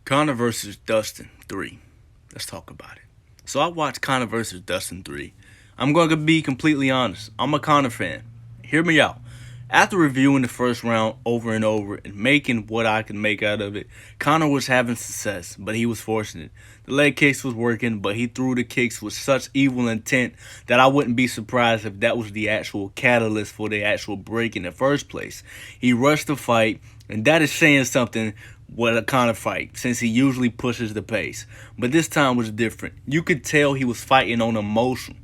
Conor versus Dustin 3. Let's talk about it. So I watched Conor versus Dustin 3. I'm going to be completely honest. I'm a Conor fan. Hear me out. After reviewing the first round over and over and making what I could make out of it, Conor was having success, but he was forcing it. The leg kicks was working, but he threw the kicks with such evil intent that I wouldn't be surprised if that was the actual catalyst for the actual break in the first place. He rushed the fight, and that is saying something with a Conor fight, since he usually pushes the pace. But this time was different. You could tell he was fighting on emotion.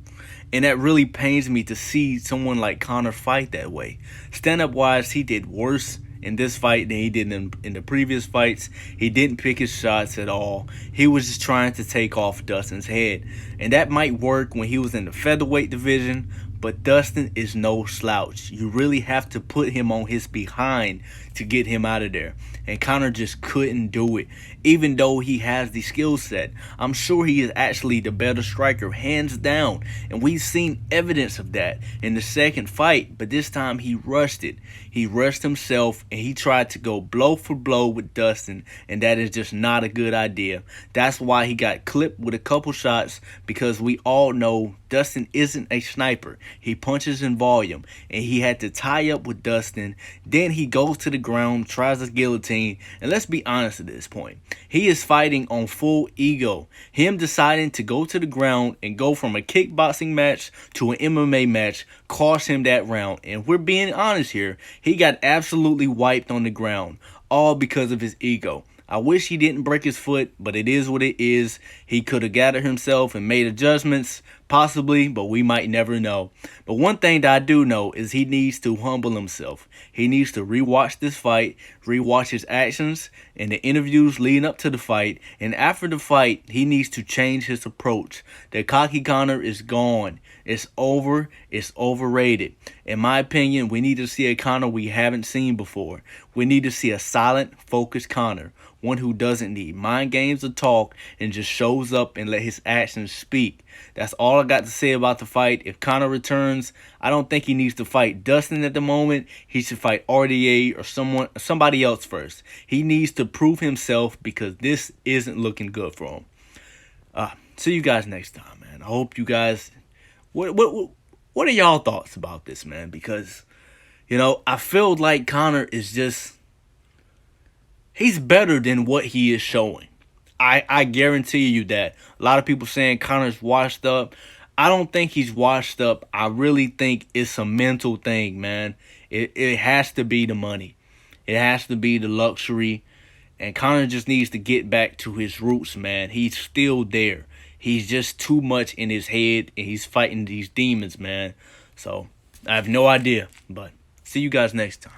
And that really pains me to see someone like Conor fight that way. Stand-up wise, he did worse in this fight than he did in the previous fights. He didn't pick his shots at all. He was just trying to take off Dustin's head. And that might work when he was in the featherweight division, but Dustin is no slouch. You really have to put him on his behind to get him out of there. And Conor just couldn't do it. Even though he has the skill set, I'm sure he is actually the better striker, hands down. And we've seen evidence of that in the second fight, but this time he rushed it. He rushed himself and he tried to go blow for blow with Dustin, and that is just not a good idea. That's why he got clipped with a couple shots, because we all know Dustin isn't a sniper. He punches in volume, and he had to tie up with Dustin. Then he goes to the ground, tries a guillotine, and let's be honest at this point. He is fighting on full ego. Him deciding to go to the ground and go from a kickboxing match to an MMA match cost him that round. And we're being honest here, he got absolutely wiped on the ground, all because of his ego. I wish he didn't break his foot, but it is what it is. He could have gathered himself and made adjustments, possibly, but we might never know. But one thing that I do know is he needs to humble himself. He needs to rewatch this fight, rewatch his actions and the interviews leading up to the fight, and after the fight, he needs to change his approach. The cocky Conor is gone. It's over. It's overrated. In my opinion, we need to see a Conor we haven't seen before. We need to see a silent, focused Conor, one who doesn't need mind games or talk and just shows up and let his actions speak. That's all I got to say about the fight. If Conor returns, I don't think he needs to fight Dustin at the moment. He should fight RDA or somebody else first. He needs to prove himself, because this isn't looking good for him. See you guys next time, man. I hope you guys... What are y'all thoughts about this, man? Because, I feel like Conor is just... he's better than what he is showing. I guarantee you that. A lot of people saying Conor's washed up. I don't think he's washed up. I really think it's a mental thing, man. It has to be the money. It has to be the luxury. And Conor just needs to get back to his roots, man. He's still there. He's just too much in his head, and he's fighting these demons, man. So, I have no idea. But see you guys next time.